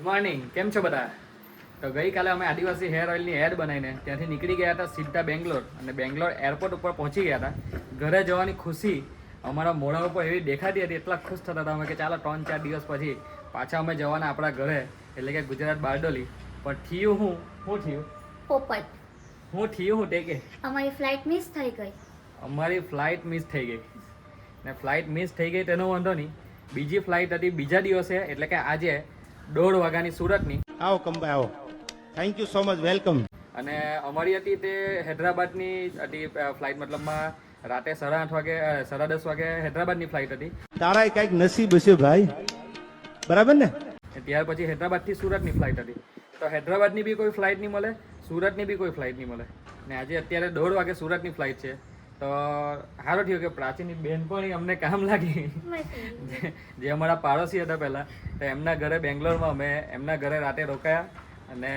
Good morning, કેમ છો બધા? તો ગઈકાલે અમે આદિવાસી હેર ઓઇલની એડ બનાવીને ત્યાંથી નીકળી ગયા હતા સીધા બેંગ્લોર, અને બેંગ્લોર એરપોર્ટ ઉપર પહોંચી ગયા હતા. ઘરે જવાની ખુશી અમારા મોઢા ઉપર એવી દેખાતી હતી, એટલા ખુશ થતા હતા અમે કે ચાલો 3-4 દિવસ પછી પાછા અમે જવાના આપણા ઘરે, એટલે કે ગુજરાત બારડોલી. પણ થયું શું થયું પોપટ હું થયું હું તે કે અમારી ફ્લાઇટ મિસ થઈ ગઈ. અમારી ફ્લાઇટ મિસ થઈ ગઈ. ને ફ્લાઇટ મિસ થઈ ગઈ તેનો વાંધો નહીં, બીજી ફ્લાઇટ હતી બીજા દિવસે, એટલે કે આજે 1:30 વાગ્યાની સુરતની. આવો કંબાઈ આવો, thank you so much, welcome. અને અમારી હતી તે હૈદરાબાદની હતી ફ્લાઇટ, મતલબમાં રાતે 8:30 વાગે 10:30 વાગે હૈદરાબાદની ફ્લાઇટ હતી. તારા કંઈક નસીબ હશે ભાઈ, બરાબર ને? ત્યાર પછી હૈદરાબાદથી સુરતની ફ્લાઇટ હતી. તો હૈદરાબાદની બી કોઈ ફ્લાઇટ નહીં મળે, સુરતની બી કોઈ ફ્લાઇટ નહીં મળે, ને આજે અત્યારે 1:30 વાગે સુરતની ફ્લાઇટ છે. તો સારું થયું કે પ્રાચીની બેનપણી અમને કામ લાગી, જે અમારા પાડોશી હતા પહેલાં, તો એમના ઘરે બેંગ્લોરમાં અમે એમના ઘરે રાતે રોકાયા, અને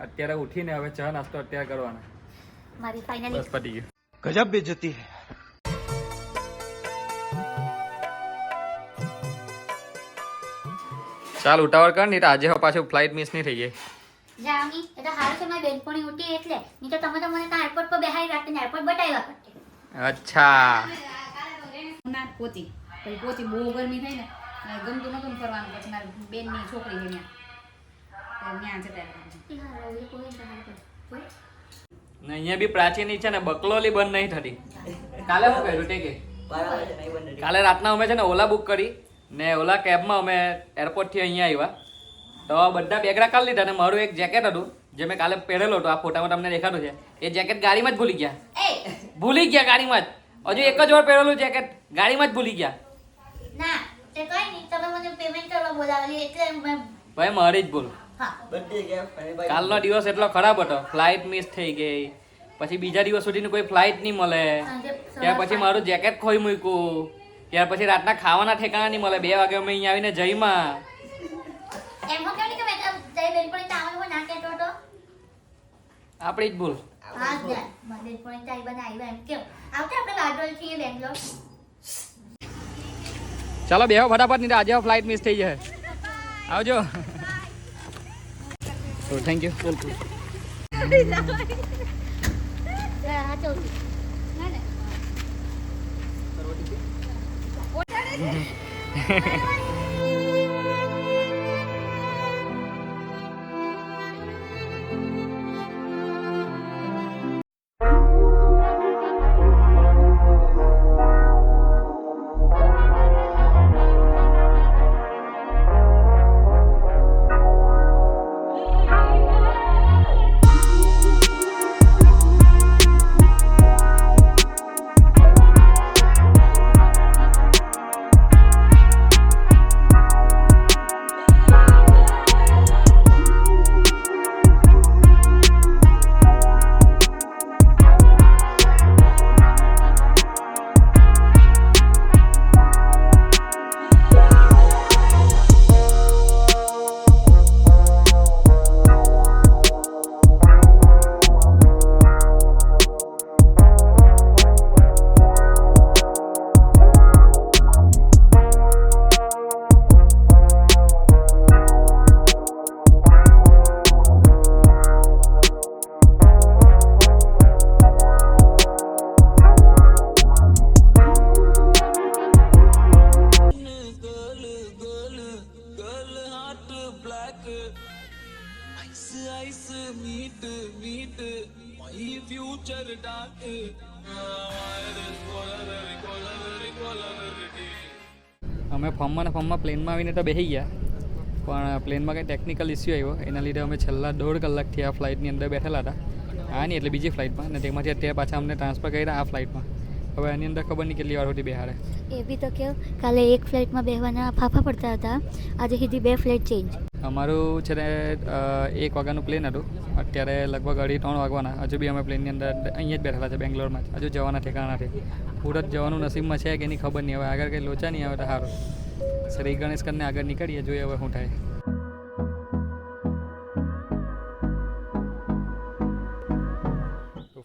અત્યારે ઉઠીને હવે ચા નાસ્તો અત્યારે કરવાના. મારી ફાઇનલી બસ પતી ગયું. ગજબ બેજતી હે. ચાલ ઉતાવળ કર, નહીં તો આજે પાછું ફ્લાઇટ મિસ નહીં થઈ જાય. જાવની એ તો હારું છે મારી બેનપણી ઉઠી એટલે, નહીં તો તમે તો મને ત્યાં એરપોર્ટ પર બેહાડી રાખીને એરપોર્ટ બતાવ્યા કરતે. અચ્છા, ના પોતી પછી પોતી બહુ ગરમી થઈ ને ગમતું નતું ફરવાનું, પછી મારી બેનની છોકરી છે ત્યાં જતા ને અહીંયા બી પ્રાચીની છે ને બકલોલી બંધ નહીં થતી. કાલે શું કર્યું તે કે કાલે રાતના અમે છે ને ઓલા બુક કરી, ને ઓલા કેબમાં અમે એરપોર્ટથી અહીંયા આવ્યા. તો બધા બેગડા કાઢી લીધા, ને મારું એક જેકેટ હતું જે મેં કાલે પહેરેલો હતો, આ ફોટામાં તમને દેખાતું છે, એ જેકેટ ગાડીમાં જ ભૂલી ગયા. ગાડીમાં જ, હજુ એક જ વાર પહેરેલું જેકેટ ગાડીમાં જ ભૂલી ગયા. ના તે કઈ નહીં, તમે મને પેમેન્ટ કરવા બોલાવેલી એટલે મેં ભાઈ મારી જ ભૂલ. હા કાલનો દિવસ એટલો ખરાબ હતો, ફ્લાઇટ મિસ થઈ ગઈ, પછી બીજા દિવસ સુધીની કોઈ ફ્લાઇટ નહીં મળે, ત્યાર પછી મારું જેકેટ ખોઈ મૂક્યું, ત્યાર પછી રાતના ખાવાના ઠેકાણા નહીં મળે. 2 વાગે અમે અહીંયા આવીને જઈમાં. એમ હો કેવી કે મેં તારી બેનપણી તાવનો ના કહેતો હતો. આપણી જ ભૂલ. હા જ મારી બેનપણી તારી બને આવ્યા એમ કેમ આવતે આપણે બારડોલ છીએ બેંગ્લોર. ચાલો બેહો ફટાફટ, નહીં તો આજે ફ્લાઇટ મિસ થઈ જાય. આવજો. Thank you. હા ચાલ અમે ફોર્મમાં પ્લેનમાં આવીને તો બેસી ગયા, પણ પ્લેનમાં કંઈ ટેકનિકલ ઇસ્યુ આવ્યો, એના લીધે અમે છેલ્લા 1.5 કલાકથી આ ફ્લાઇટની અંદર બેઠેલા હતા. આ નહીં એટલે બીજી ફ્લાઇટમાં, ને તેમાંથી અત્યારે પાછા અમને ટ્રાન્સફર કર્યા આ ફ્લાઇટમાં. હવે આની અંદર ખબર નહીં કેટલી વાર સુધી બેહાડે. એ બી તો કેવું કાલે એક ફ્લાઇટમાં બેહવાના ફાફા પડતા હતા, આજે સીધી 2 ફ્લાઇટ ચેન્જ. અમારું છે ને 1 વાગ્યાનું પ્લેન હતું, અત્યારે લગભગ 2:30-3 વાગવાના. હજુ બી અમે પ્લેનની અંદર અહીંયા જ બેઠેલા છે બેંગ્લોરમાં જ, હજુ જવાના ઠેકાણાથી. સુરત જવાનું નસીબમાં છે કે એની ખબર નહીં, હવે આગળ કંઈ લોચા નહીં આવે તો સારું. શ્રી ગણેશ કરીને આગળ નીકળીએ, જોઈએ હવે શું થાય.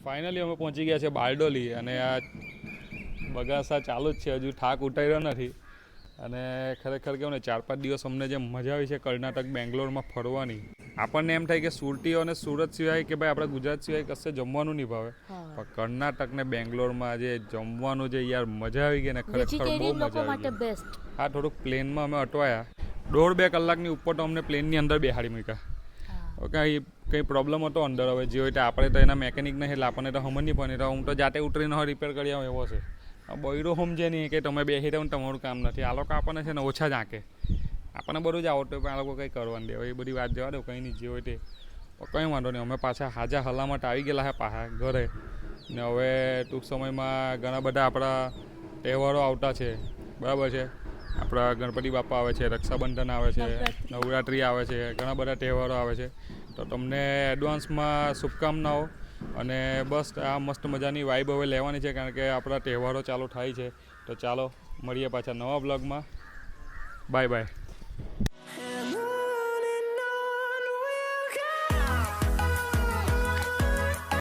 ફાઇનલી અમે પહોંચી ગયા છે બારડોલી, અને આ બગાસા ચાલુ જ છે, હજુ થાક ઉતાર્યો નથી. અને ખરેખર કહું ને 4-5 દિવસ અમને જે મજા આવી છે કર્ણાટક બેંગ્લોરમાં ફરવાની, આપણને એમ થાય કે સુરતીઓ અને સુરત સિવાય કે ભાઈ આપણા ગુજરાત સિવાય કશે જમવાનું નહીં ભાવે, પણ કર્ણાટક ને બેંગ્લોરમાં જે જમવાનું જે યાર મજા આવી ગઈ ને ખરેખર બહુ મજા આવી ગઈ. હા, થોડુંક પ્લેનમાં અમે અટવાયા, 1.5-2 કલાકની ઉપર તો અમને પ્લેનની અંદર બેહાડી મૂક્યા. કંઈ પ્રોબ્લેમ હતો અંદર, હવે જે હોય તે આપણે તો એના મેકેનિક નહીં એટલે આપણને તો સમજ નહીં પડે, તો હું તો જાતે ઉતરીને રિપેર કરી આવું એવો છે. બૈરો સમજે નહીં કે તમે બેસી રહો ને તમારું કામ નથી. આ લોકો આપણને છે ને ઓછા જ આંકે, આપણને બધું જ આવડતું પણ આ લોકો કંઈ કરવાનું દે. એ બધી વાત જવા દો, કંઈ નહીં, જે હોય તે કંઈ વાંધો નહીં. અમે પાછા હાજા હલામત આવી ગયેલા છે પાછા ઘરે ને. હવે ટૂંક સમયમાં ઘણા બધા આપણા તહેવારો આવતા છે, બરાબર છે. આપણા ગણપતિ બાપા આવે છે, રક્ષાબંધન આવે છે, નવરાત્રિ આવે છે, ઘણા બધા તહેવારો આવે છે. તો તમને એડવાન્સમાં શુભકામનાઓ. અને બસ આ મસ્ત મજાની વાઇબ હવે લેવાની છે, કારણ કે આપણા તહેવારો ચાલુ થાય છે. તો ચાલો મળીએ પાછા નવા બ્લોગમાં. Bye bye.